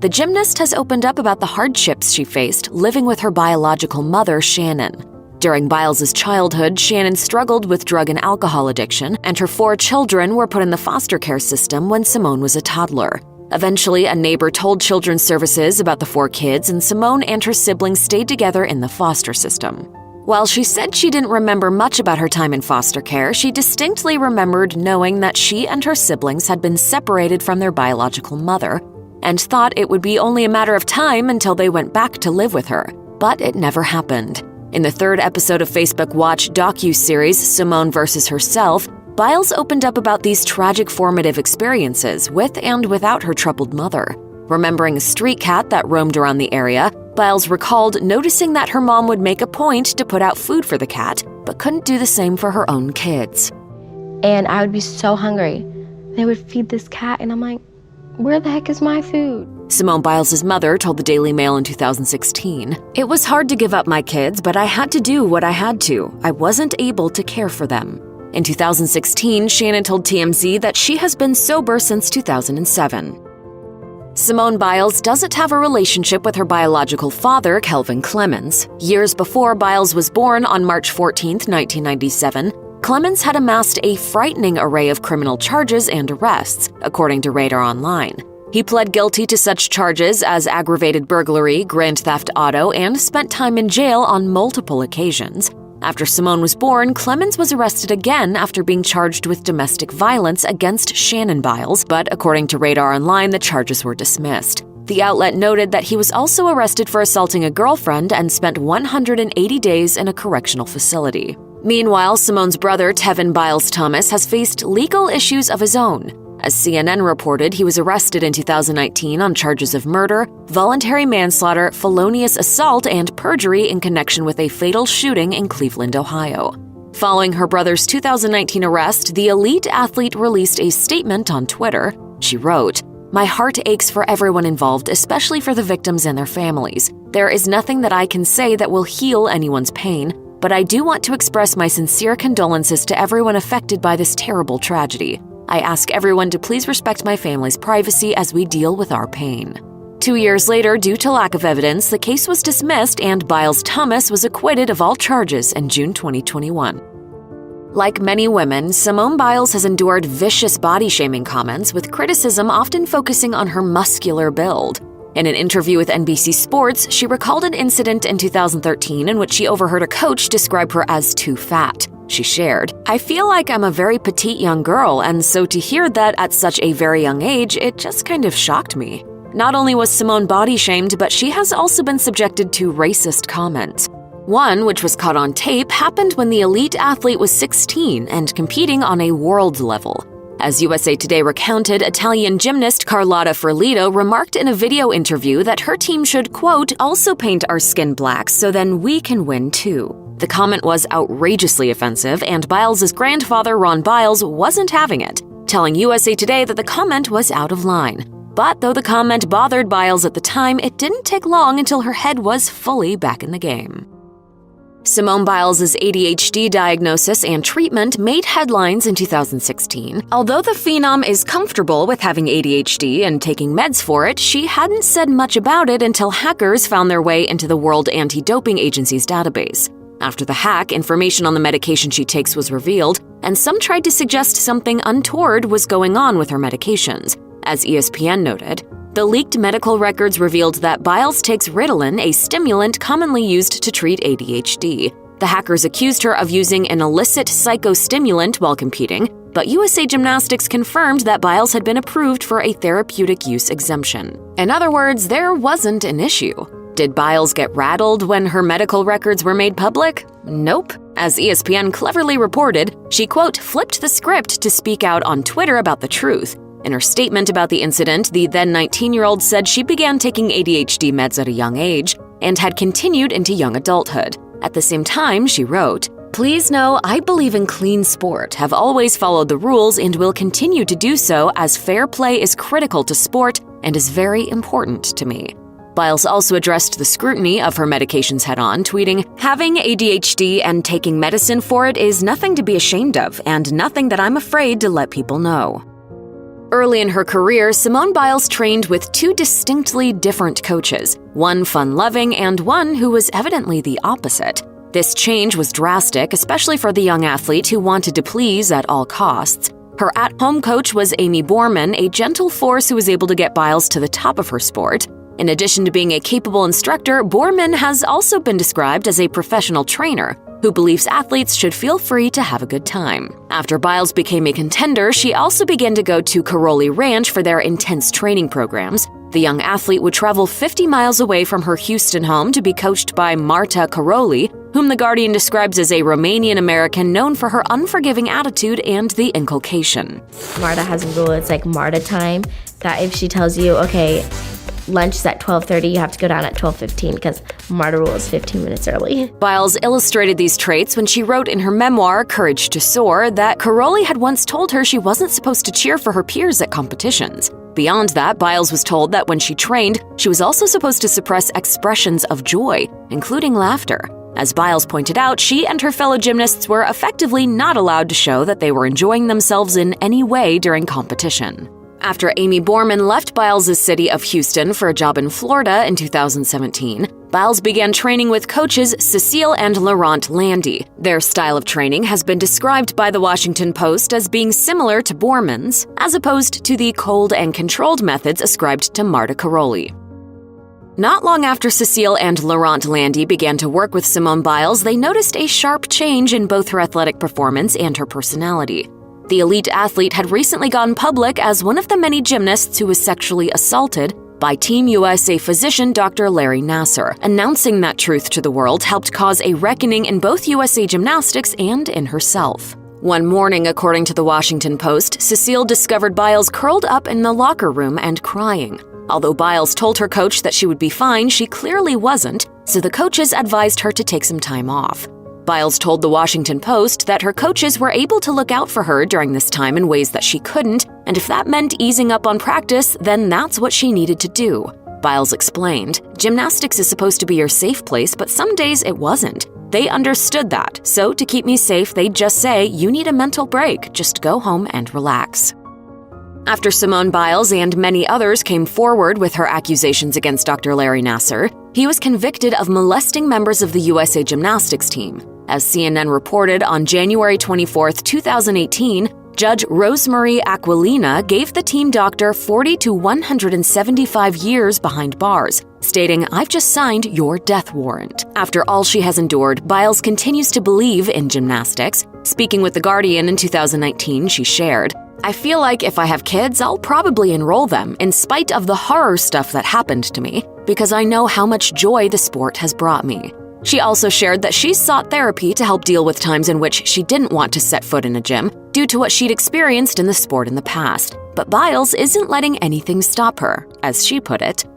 The gymnast has opened up about the hardships she faced living with her biological mother, Shannon. During Biles' childhood, Shannon struggled with drug and alcohol addiction, and her 4 children were put in the foster care system when Simone was a toddler. Eventually, a neighbor told Children's Services about the 4 kids, and Simone and her siblings stayed together in the foster system. While she said she didn't remember much about her time in foster care, she distinctly remembered knowing that she and her siblings had been separated from their biological mother, and thought it would be only a matter of time until they went back to live with her. But it never happened. In the 3rd episode of Facebook Watch docu-series Simone vs. Herself, Biles opened up about these tragic formative experiences with and without her troubled mother. Remembering a street cat that roamed around the area, Biles recalled noticing that her mom would make a point to put out food for the cat, but couldn't do the same for her own kids. And I would be so hungry. They would feed this cat, and I'm like, where the heck is my food? Simone Biles' mother told the Daily Mail in 2016, "It was hard to give up my kids, but I had to do what I had to. I wasn't able to care for them." In 2016, Shannon told TMZ that she has been sober since 2007. Simone Biles doesn't have a relationship with her biological father, Kelvin Clemens. Years before Biles was born on March 14, 1997, Clemens had amassed a frightening array of criminal charges and arrests, according to Radar Online. He pled guilty to such charges as aggravated burglary, grand theft auto, and spent time in jail on multiple occasions. After Simone was born, Clemens was arrested again after being charged with domestic violence against Shannon Biles, but according to Radar Online, the charges were dismissed. The outlet noted that he was also arrested for assaulting a girlfriend and spent 180 days in a correctional facility. Meanwhile, Simone's brother, Tevin Biles Thomas, has faced legal issues of his own. As CNN reported, he was arrested in 2019 on charges of murder, voluntary manslaughter, felonious assault, and perjury in connection with a fatal shooting in Cleveland, Ohio. Following her brother's 2019 arrest, the elite athlete released a statement on Twitter. She wrote, "My heart aches for everyone involved, especially for the victims and their families. There is nothing that I can say that will heal anyone's pain, but I do want to express my sincere condolences to everyone affected by this terrible tragedy. I ask everyone to please respect my family's privacy as we deal with our pain." 2 years later, due to lack of evidence, the case was dismissed and Biles Thomas was acquitted of all charges in June 2021. Like many women, Simone Biles has endured vicious body-shaming comments, with criticism often focusing on her muscular build. In an interview with NBC Sports, she recalled an incident in 2013 in which she overheard a coach describe her as too fat. She shared, "I feel like I'm a very petite young girl, and so to hear that at such a very young age, it just kind of shocked me." Not only was Simone body-shamed, but she has also been subjected to racist comments. One, which was caught on tape, happened when the elite athlete was 16 and competing on a world level. As USA Today recounted, Italian gymnast Carlotta Ferlito remarked in a video interview that her team should, quote, "also paint our skin black so then we can win too." The comment was outrageously offensive, and Biles' grandfather, Ron Biles, wasn't having it, telling USA Today that the comment was out of line. But though the comment bothered Biles at the time, it didn't take long until her head was fully back in the game. Simone Biles' ADHD diagnosis and treatment made headlines in 2016. Although the phenom is comfortable with having ADHD and taking meds for it, she hadn't said much about it until hackers found their way into the World Anti-Doping Agency's database. After the hack, information on the medication she takes was revealed, and some tried to suggest something untoward was going on with her medications. As ESPN noted, the leaked medical records revealed that Biles takes Ritalin, a stimulant commonly used to treat ADHD. The hackers accused her of using an illicit psychostimulant while competing, but USA Gymnastics confirmed that Biles had been approved for a therapeutic use exemption. In other words, there wasn't an issue. Did Biles get rattled when her medical records were made public? Nope. As ESPN cleverly reported, she, quote, flipped the script to speak out on Twitter about the truth. In her statement about the incident, the then 19-year-old said she began taking ADHD meds at a young age and had continued into young adulthood. At the same time, she wrote, "Please know I believe in clean sport, have always followed the rules, and will continue to do so as fair play is critical to sport and is very important to me." Biles also addressed the scrutiny of her medications head-on, tweeting, "Having ADHD and taking medicine for it is nothing to be ashamed of, and nothing that I'm afraid to let people know." Early in her career, Simone Biles trained with two distinctly different coaches, one fun-loving and one who was evidently the opposite. This change was drastic, especially for the young athlete who wanted to please at all costs. Her at-home coach was Amy Borman, a gentle force who was able to get Biles to the top of her sport. In addition to being a capable instructor, Borman has also been described as a professional trainer who believes athletes should feel free to have a good time. After Biles became a contender, she also began to go to Karolyi Ranch for their intense training programs. The young athlete would travel 50 miles away from her Houston home to be coached by Marta Karolyi, whom The Guardian describes as a Romanian-American known for her unforgiving attitude and the inculcation. Marta has a rule, it's like Marta time, that if she tells you, okay, lunch is at 12:30, you have to go down at 12:15 because Marta rule is 15 minutes early. Biles illustrated these traits when she wrote in her memoir, Courage to Soar, that Karolyi had once told her she wasn't supposed to cheer for her peers at competitions. Beyond that, Biles was told that when she trained, she was also supposed to suppress expressions of joy, including laughter. As Biles pointed out, she and her fellow gymnasts were effectively not allowed to show that they were enjoying themselves in any way during competition. After Amy Borman left Biles' city of Houston for a job in Florida in 2017, Biles began training with coaches Cecile and Laurent Landy. Their style of training has been described by The Washington Post as being similar to Borman's, as opposed to the cold and controlled methods ascribed to Marta Karolyi. Not long after Cecile and Laurent Landy began to work with Simone Biles, they noticed a sharp change in both her athletic performance and her personality. The elite athlete had recently gone public as one of the many gymnasts who was sexually assaulted by Team USA physician Dr. Larry Nassar. Announcing that truth to the world helped cause a reckoning in both USA Gymnastics and in herself. One morning, according to The Washington Post, Cecile discovered Biles curled up in the locker room and crying. Although Biles told her coach that she would be fine, she clearly wasn't, so the coaches advised her to take some time off. Biles told The Washington Post that her coaches were able to look out for her during this time in ways that she couldn't, and if that meant easing up on practice, then that's what she needed to do. Biles explained, "Gymnastics is supposed to be your safe place, but some days it wasn't. They understood that, so to keep me safe, they'd just say, 'You need a mental break, just go home and relax.'" After Simone Biles and many others came forward with her accusations against Dr. Larry Nassar, he was convicted of molesting members of the USA Gymnastics team. As CNN reported on January 24, 2018, Judge Rosemarie Aquilina gave the team doctor 40 to 175 years behind bars, stating, "I've just signed your death warrant." After all she has endured, Biles continues to believe in gymnastics. Speaking with The Guardian in 2019, she shared, "I feel like if I have kids, I'll probably enroll them, in spite of the horror stuff that happened to me, because I know how much joy the sport has brought me." She also shared that she sought therapy to help deal with times in which she didn't want to set foot in a gym due to what she'd experienced in the sport in the past. But Biles isn't letting anything stop her. As she put it,